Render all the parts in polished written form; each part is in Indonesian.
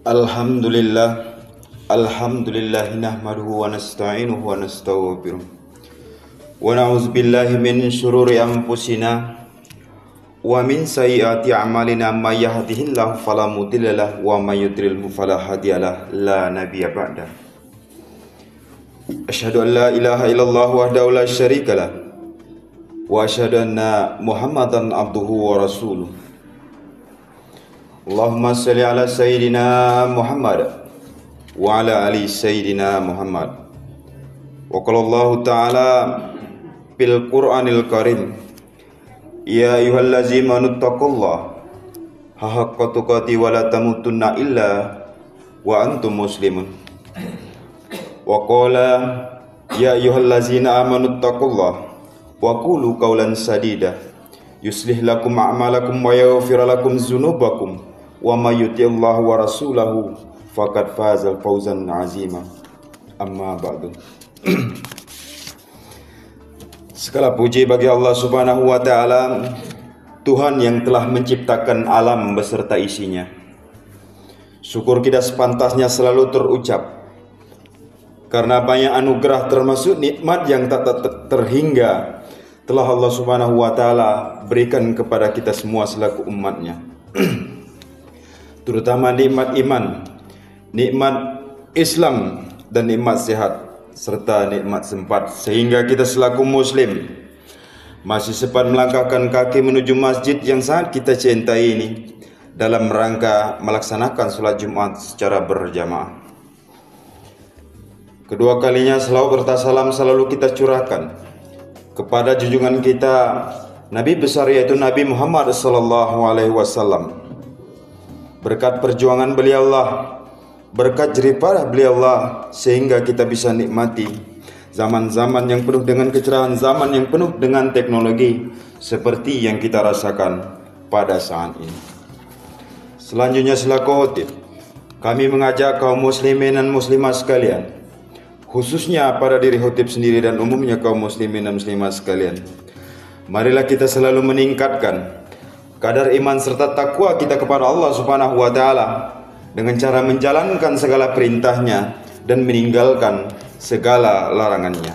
Alhamdulillah, Alhamdulillah nahmaduhu wa nasta'inuhu wa nastaghfiruh wa na'udzu billahi min syururi anfusina wa min sayyiati a'malina may yahdihillahu fala mudhillalah wa may yudlilhu fala hadiyalah la nabiyya ba'da. Asyhadu an la ilaha illallah wahdahu la syarikalah wa asyhadu anna Muhammadan abduhu wa rasuluh. Allahumma salli ala Sayyidina Muhammad wa ala ali Sayyidina Muhammad. Wa qala Allah Ta'ala fil Qur'anil Karim, ya ayyuhallazina anuttaqullaha haqqa tuqatih wa la tamutunna illa wa antum muslimun. Wa qala ya ayyuhallazina amanuttaqullaha wa qulu qawlan sadida yuslih lakum a'malakum wa yaghfir lakum dzunubakum wa may yuti'illahu wa rasulahu faqad faza fawzan 'azima. Amma ba'du. Segala puji bagi Allah Subhanahu wa taala, Tuhan yang telah menciptakan alam beserta isinya. Syukur kita sepantasnya selalu terucap karena banyak anugerah termasuk nikmat yang tak terhingga telah Allah Subhanahu wa taala berikan kepada kita semua selaku umatnya. Terutama nikmat iman, nikmat Islam, dan nikmat sehat, serta nikmat sempat, sehingga kita selaku muslim masih sempat melangkahkan kaki menuju masjid yang sangat kita cintai ini dalam rangka melaksanakan sholat Jumat secara berjamaah. Kedua kalinya selawat serta salam selalu kita curahkan kepada junjungan kita Nabi besar, yaitu Nabi Muhammad SAW. Berkat perjuangan beliaulah, berkat jeripayah beliaulah, sehingga kita bisa nikmati zaman-zaman yang penuh dengan kecerahan, zaman yang penuh dengan teknologi seperti yang kita rasakan pada saat ini. Selanjutnya selaku khotib, kami mengajak kaum muslimin dan muslimat sekalian, khususnya pada diri khotib sendiri dan umumnya kaum muslimin dan muslimat sekalian, marilah kita selalu meningkatkan kadar iman serta takwa kita kepada Allah Subhanahu wa taala dengan cara menjalankan segala perintahnya dan meninggalkan segala larangannya.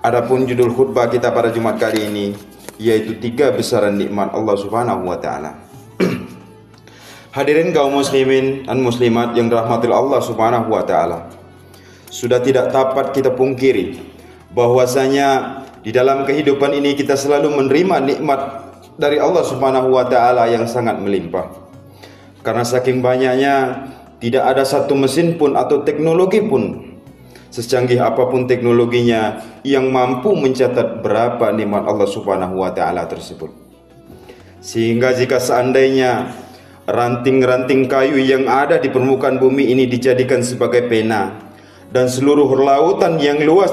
Adapun judul khutbah kita pada Jumat kali ini yaitu 3 besaran nikmat Allah Subhanahu wa taala. Hadirin kaum muslimin dan muslimat yang dirahmati Allah Subhanahu wa taala, sudah tidak dapat kita pungkiri bahwasanya di dalam kehidupan ini kita selalu menerima nikmat dari Allah Subhanahu wa taala yang sangat melimpah. Karena saking banyaknya, tidak ada satu mesin pun atau teknologi pun, secanggih apapun teknologinya, yang mampu mencatat berapa nikmat Allah Subhanahu wa taala tersebut. Sehingga jika seandainya ranting-ranting kayu yang ada di permukaan bumi ini dijadikan sebagai pena, dan seluruh lautan yang luas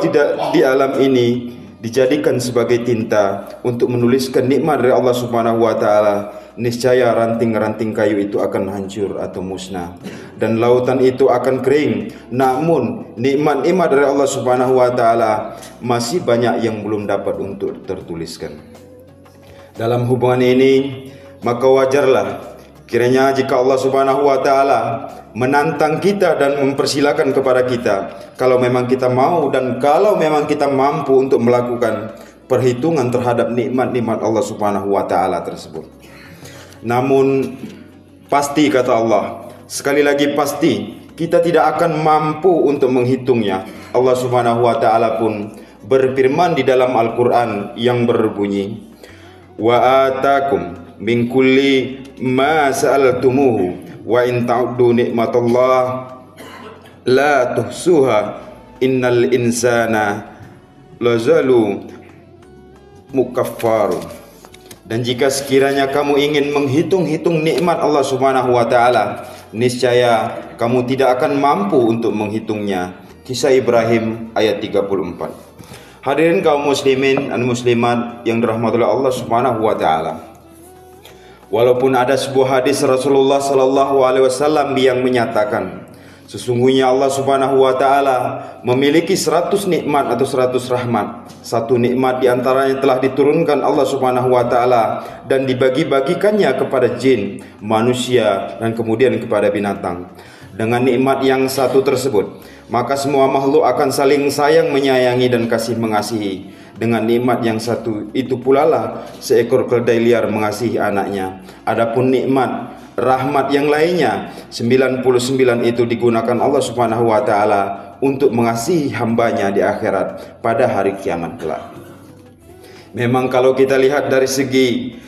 di alam ini dijadikan sebagai tinta untuk menuliskan nikmat dari Allah Subhanahu wa taala, niscaya ranting-ranting kayu itu akan hancur atau musnah dan lautan itu akan kering. Namun nikmat-nikmat dari Allah Subhanahu wa taala masih banyak yang belum dapat untuk tertuliskan. Dalam hubungan ini, maka wajarlah kiranya jika Allah Subhanahu wa taala menantang kita dan mempersilakan kepada kita, kalau memang kita mau dan kalau memang kita mampu untuk melakukan perhitungan terhadap nikmat-nikmat Allah Subhanahu wa taala tersebut. Namun pasti kata Allah, sekali lagi pasti, kita tidak akan mampu untuk menghitungnya. Allah Subhanahu wa taala pun berfirman di dalam Al-Qur'an yang berbunyi, wa atakum min kulli ma sa'altumuhu wa in ta'uddu nikmatallah la tuhsuha innal insana lazalu mukaffaru. Dan jika sekiranya kamu ingin menghitung-hitung nikmat Allah Subhanahu wa taala, niscaya kamu tidak akan mampu untuk menghitungnya. Kisah Ibrahim ayat 34. Hadirin kaum muslimin dan muslimat yang dirahmati Allah Subhanahu wa taala, walaupun ada sebuah hadis Rasulullah sallallahu alaihi wasallam yang menyatakan sesungguhnya Allah Subhanahu wa taala memiliki 100 nikmat atau 100 rahmat. Satu nikmat di antaranya telah diturunkan Allah Subhanahu wa taala dan dibagi-bagikannya kepada jin, manusia, dan kemudian kepada binatang. dengan nikmat yang satu tersebut, maka semua makhluk akan saling sayang menyayangi dan kasih mengasihi. Dengan nikmat yang satu itu pula lah seekor keledai liar mengasihi anaknya. Adapun nikmat rahmat yang lainnya 99 itu digunakan Allah Subhanahu wa taala untuk mengasihi hambanya di akhirat pada hari kiamat kelak. Memang kalau kita lihat dari segi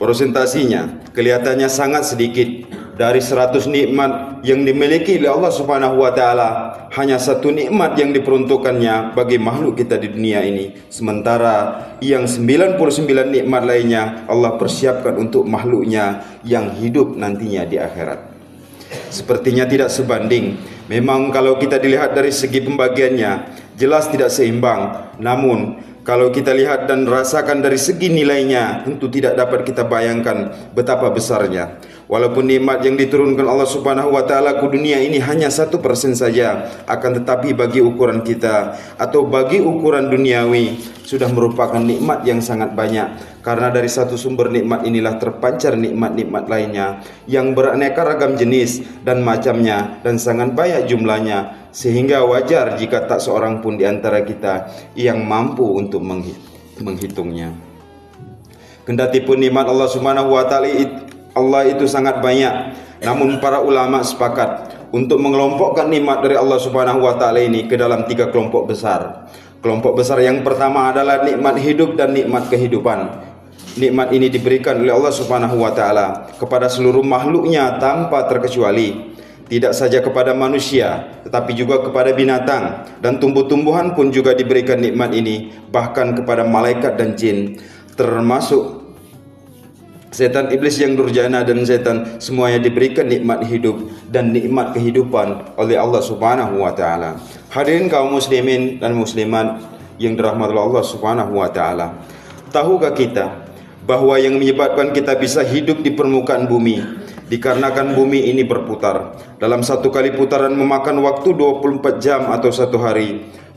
persentasinya kelihatannya sangat sedikit. Dari 100 nikmat yang dimiliki oleh Allah Subhanahu wa taala, hanya satu nikmat yang diperuntukkannya bagi makhluk kita di dunia ini. Sementara yang 99 nikmat lainnya Allah persiapkan untuk makhluknya yang hidup nantinya di akhirat. Sepertinya tidak sebanding. Memang kalau kita dilihat dari segi pembagiannya jelas tidak seimbang. Namun kalau kita lihat dan rasakan dari segi nilainya, tentu tidak dapat kita bayangkan betapa besarnya. Walaupun nikmat yang diturunkan Allah Subhanahu wa taala ke dunia ini hanya 1% saja, akan tetapi bagi ukuran kita atau bagi ukuran duniawi sudah merupakan nikmat yang sangat banyak. Karena dari satu sumber nikmat inilah terpancar nikmat-nikmat lainnya yang beraneka ragam jenis dan macamnya dan sangat banyak jumlahnya, sehingga wajar jika tak seorang pun di antara kita yang mampu untuk menghitungnya. Kendati pun nikmat Allah Subhanahu wa taala itu sangat banyak, namun para ulama sepakat untuk mengelompokkan nikmat dari Allah Subhanahu wa taala ini ke dalam 3 kelompok besar. Kelompok besar yang pertama adalah nikmat hidup dan nikmat kehidupan. Nikmat ini diberikan oleh Allah Subhanahu wa taala kepada seluruh makhluknya tanpa terkecuali. Tidak saja kepada manusia, tetapi juga kepada binatang dan tumbuh-tumbuhan pun juga diberikan nikmat ini, bahkan kepada malaikat dan jin, termasuk setan iblis yang durjana dan setan, semuanya diberikan nikmat hidup dan nikmat kehidupan oleh Allah Subhanahu wa taala. Hadirin kaum muslimin dan muslimat yang dirahmati Allah Subhanahu wa taala, tahukah kita bahwa yang menyebabkan kita bisa hidup di permukaan bumi dikarenakan bumi ini berputar. Dalam satu kali putaran memakan waktu 24 jam atau 1 hari.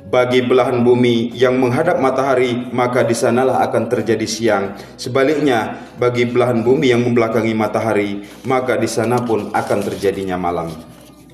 Bagi belahan bumi yang menghadap matahari, maka di sanalah akan terjadi siang. Sebaliknya, bagi belahan bumi yang membelakangi matahari, maka di sana pun akan terjadinya malam.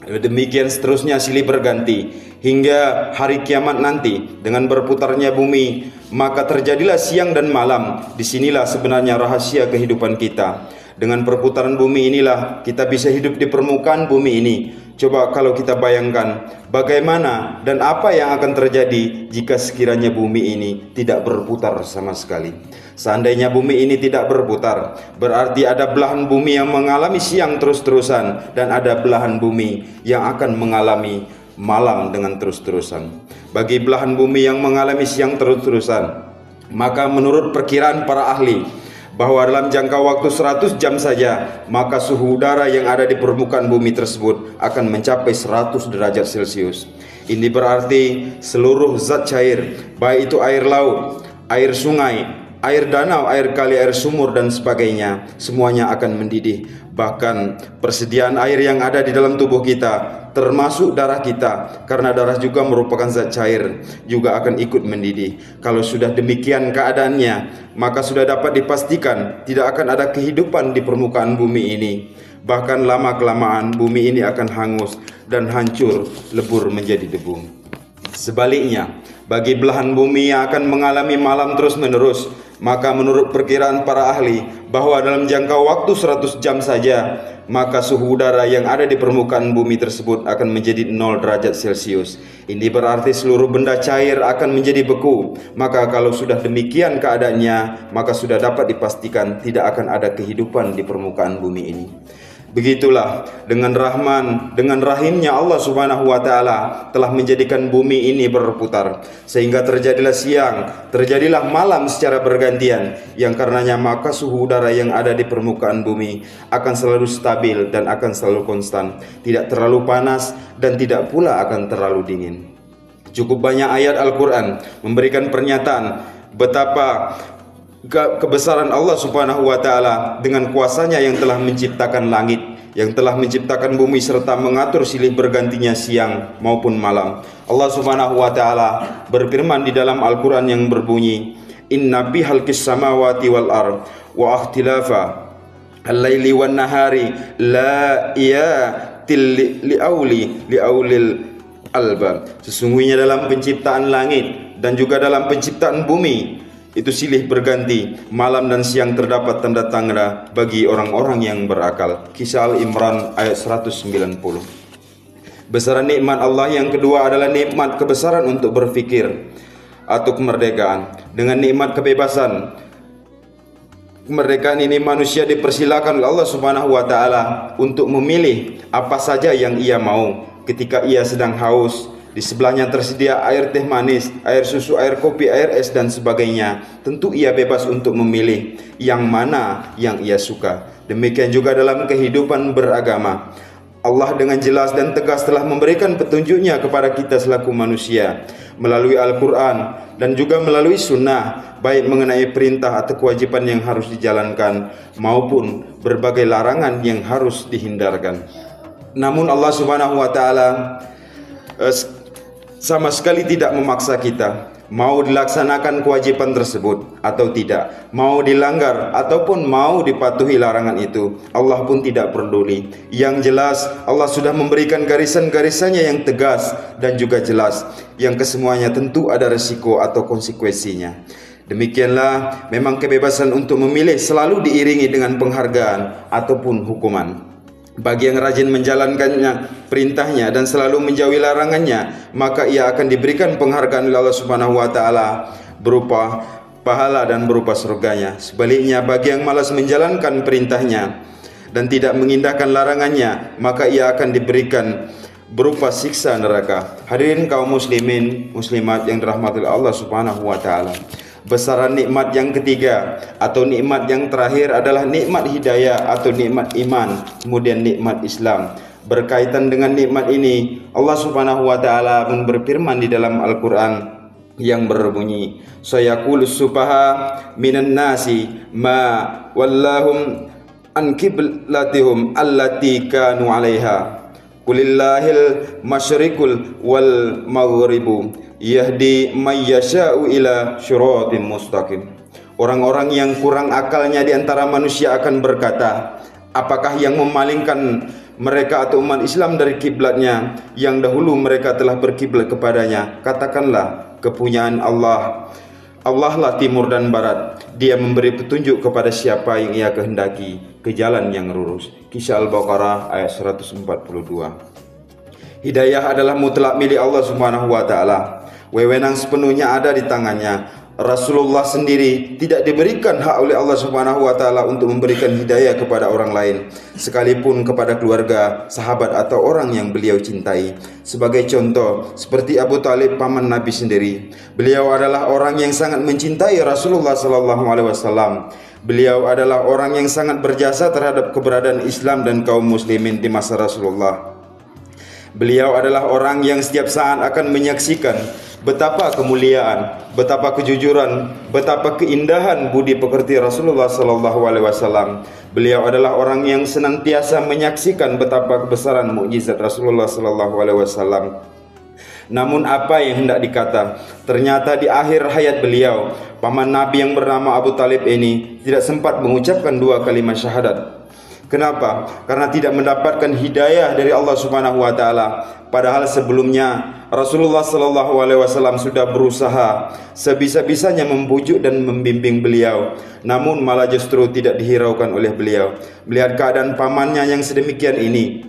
Demikian seterusnya silih berganti hingga hari kiamat nanti. Dengan berputarnya bumi, maka terjadilah siang dan malam. Disinilah sebenarnya rahasia kehidupan kita. Dengan perputaran bumi inilah kita bisa hidup di permukaan bumi ini. Coba kalau kita bayangkan bagaimana dan apa yang akan terjadi jika sekiranya bumi ini tidak berputar sama sekali. Seandainya bumi ini tidak berputar, berarti ada belahan bumi yang mengalami siang terus-terusan dan ada belahan bumi yang akan mengalami malam dengan terus-terusan. Bagi belahan bumi yang mengalami siang terus-terusan, maka menurut perkiraan para ahli bahwa dalam jangka waktu 100 jam saja, maka suhu udara yang ada di permukaan bumi tersebut akan mencapai 100 derajat Celcius. Ini berarti seluruh zat cair, baik itu air laut, air sungai, air danau, air kali, air sumur dan sebagainya, semuanya akan mendidih. Bahkan persediaan air yang ada di dalam tubuh kita, termasuk darah kita, karena darah juga merupakan zat cair, juga akan ikut mendidih. Kalau sudah demikian keadaannya, maka sudah dapat dipastikan tidak akan ada kehidupan di permukaan bumi ini. Bahkan lama-kelamaan bumi ini akan hangus dan hancur, lebur menjadi debu. Sebaliknya, bagi belahan bumi yang akan mengalami malam terus-menerus, maka menurut perkiraan para ahli bahwa dalam jangka waktu 100 jam saja, maka suhu udara yang ada di permukaan bumi tersebut akan menjadi 0 derajat Celcius. Ini berarti seluruh benda cair akan menjadi beku. Maka kalau sudah demikian keadaannya, maka sudah dapat dipastikan tidak akan ada kehidupan di permukaan bumi ini. Begitulah dengan rahimnya Allah Subhanahu wa taala telah menjadikan bumi ini berputar, sehingga terjadilah siang, terjadilah malam secara bergantian, yang karenanya maka suhu udara yang ada di permukaan bumi akan selalu stabil dan akan selalu konstan, tidak terlalu panas dan tidak pula akan terlalu dingin. Cukup banyak ayat Al-Quran memberikan pernyataan betapa kebesaran Allah Subhanahu wa taala dengan kuasanya yang telah menciptakan langit, yang telah menciptakan bumi serta mengatur silih bergantinya siang maupun malam. Allah Subhanahu wa taala berfirman di dalam Al-Qur'an yang berbunyi, "Inna fi khalqis samawati wal ard wa ikhtilafa al-laili wan nahari la liaulil albab. Sesungguhnya dalam penciptaan langit dan juga dalam penciptaan bumi itu silih berganti, malam dan siang terdapat tanda-tanda bagi orang-orang yang berakal. Kisah Al-Imran ayat 190. Besaran nikmat Allah yang kedua adalah nikmat kebesaran untuk berfikir atau kemerdekaan. Dengan nikmat kebebasan, kemerdekaan ini manusia dipersilakan oleh Allah Subhanahu wa taala untuk memilih apa saja yang ia mau. Ketika ia sedang haus, di sebelahnya tersedia air teh manis, air susu, air kopi, air es dan sebagainya. Tentu ia bebas untuk memilih yang mana yang ia suka. Demikian juga dalam kehidupan beragama. Allah dengan jelas dan tegas telah memberikan petunjuknya kepada kita selaku manusia melalui Al-Quran dan juga melalui sunnah, baik mengenai perintah atau kewajiban yang harus dijalankan maupun berbagai larangan yang harus dihindarkan. Namun Allah Subhanahu wa taala sama sekali tidak memaksa kita mau dilaksanakan kewajiban tersebut atau tidak, mau dilanggar ataupun mau dipatuhi larangan itu. Allah pun tidak peduli. Yang jelas Allah sudah memberikan garisan-garisannya yang tegas dan juga jelas, yang kesemuanya tentu ada resiko atau konsekuensinya. Demikianlah memang kebebasan untuk memilih selalu diiringi dengan penghargaan ataupun hukuman. Bagi yang rajin menjalankannya perintahnya dan selalu menjauhi larangannya, maka ia akan diberikan penghargaan oleh Allah Subhanahu wa taala berupa pahala dan berupa surganya. Sebaliknya, bagi yang malas menjalankan perintahnya dan tidak mengindahkan larangannya, maka ia akan diberikan berupa siksa neraka. Hadirin kaum muslimin muslimat yang dirahmati Allah Subhanahu wa taala. Besaran nikmat yang ketiga atau nikmat yang terakhir adalah nikmat hidayah atau nikmat iman, kemudian nikmat Islam. Berkaitan dengan nikmat ini, Allah Subhanahu wa taala pun berfirman di dalam Al-Qur'an yang berbunyi, sayaqulus sufaha minan nasi ma wallahum an qiblatihum allati kanu 'alaiha qulillahil masyriqul wal maghribu yahdi may yasha'u ila syiratim mustaqim. Orang-orang yang kurang akalnya di antara manusia akan berkata, apakah yang memalingkan mereka atau umat Islam dari kiblatnya yang dahulu mereka telah berkiblat kepadanya? Katakanlah, kepunyaan Allah. Allah lah timur dan barat. Dia memberi petunjuk kepada siapa yang ia kehendaki ke jalan yang lurus. Kisah Al-Baqarah ayat 142. Hidayah adalah mutlak milik Allah Subhanahu wa taala. Wewenang sepenuhnya ada di tangannya. Rasulullah sendiri tidak diberikan hak oleh Allah Subhanahu wa taala untuk memberikan hidayah kepada orang lain, sekalipun kepada keluarga, sahabat atau orang yang beliau cintai. Sebagai contoh, seperti Abu Talib paman Nabi sendiri. Beliau adalah orang yang sangat mencintai Rasulullah sallallahu alaihi wasallam. Beliau adalah orang yang sangat berjasa terhadap keberadaan Islam dan kaum muslimin di masa Rasulullah. Beliau adalah orang yang setiap saat akan menyaksikan betapa kemuliaan, betapa kejujuran, betapa keindahan budi pekerti Rasulullah sallallahu alaihi wasallam. Beliau adalah orang yang senantiasa menyaksikan betapa kebesaran mukjizat Rasulullah sallallahu alaihi wasallam. Namun apa yang hendak dikata, ternyata di akhir hayat beliau, paman Nabi yang bernama Abu Talib ini tidak sempat mengucapkan dua kalimat syahadat. Kenapa? Karena tidak mendapatkan hidayah dari Allah Subhanahu wa taala. Padahal sebelumnya Rasulullah sallallahu alaihi wasallam sudah berusaha sebisa-bisanya membujuk dan membimbing beliau, namun malah justru tidak dihiraukan oleh beliau. Melihat keadaan pamannya yang sedemikian ini,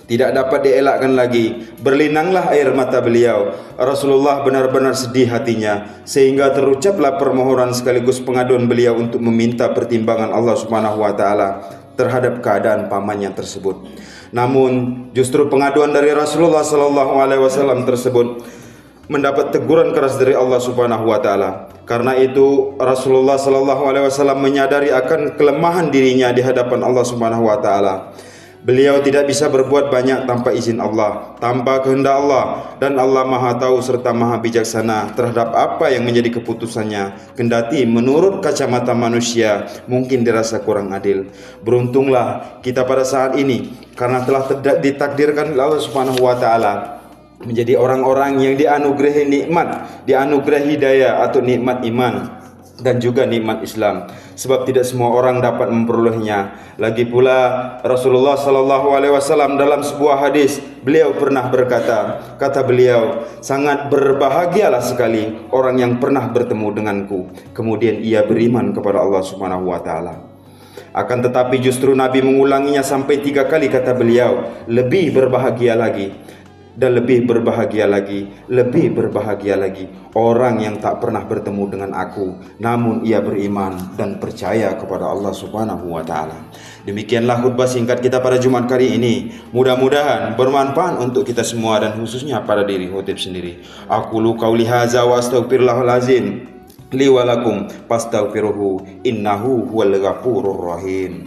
tidak dapat dielakkan lagi. Berlinanglah air mata beliau. Rasulullah benar-benar sedih hatinya, sehingga terucaplah permohonan sekaligus pengaduan beliau untuk meminta pertimbangan Allah Subhanahu wa taala terhadap keadaan pamannya tersebut. Namun justru pengaduan dari Rasulullah sallallahu alaihi wasallam tersebut mendapat teguran keras dari Allah Subhanahu wa taala. Karena itu Rasulullah sallallahu alaihi wasallam menyadari akan kelemahan dirinya di hadapan Allah Subhanahu wa taala. Beliau tidak bisa berbuat banyak tanpa izin Allah, tanpa kehendak Allah, dan Allah Maha Tahu serta Maha Bijaksana terhadap apa yang menjadi keputusannya. Kendati menurut kacamata manusia mungkin dirasa kurang adil. Beruntunglah kita pada saat ini karena telah ditakdirkan oleh Allah Subhanahu wa taala menjadi orang-orang yang dianugerahi nikmat, dianugerahi hidayah atau nikmat iman. dan juga nikmat Islam, sebab tidak semua orang dapat memperolehnya. Lagi pula Rasulullah sallallahu alaihi wasallam dalam sebuah hadis, beliau pernah berkata, kata beliau, sangat berbahagialah sekali orang yang pernah bertemu denganku kemudian ia beriman kepada Allah Subhanahu wa taala. Akan tetapi justru Nabi mengulanginya sampai 3 kali, kata beliau, lebih berbahagia lagi dan lebih berbahagia lagi, lebih berbahagia lagi orang yang tak pernah bertemu dengan aku namun ia beriman dan percaya kepada Allah Subhanahu wa taala. Demikianlah khutbah singkat kita pada Jumat kali ini. Mudah-mudahan bermanfaat untuk kita semua dan khususnya pada diri khotib sendiri. Aqulu qauli hadza wa astaghfirullahal azim li wa lakum fastaghfiruhu innahu huwal ghafurur rahim.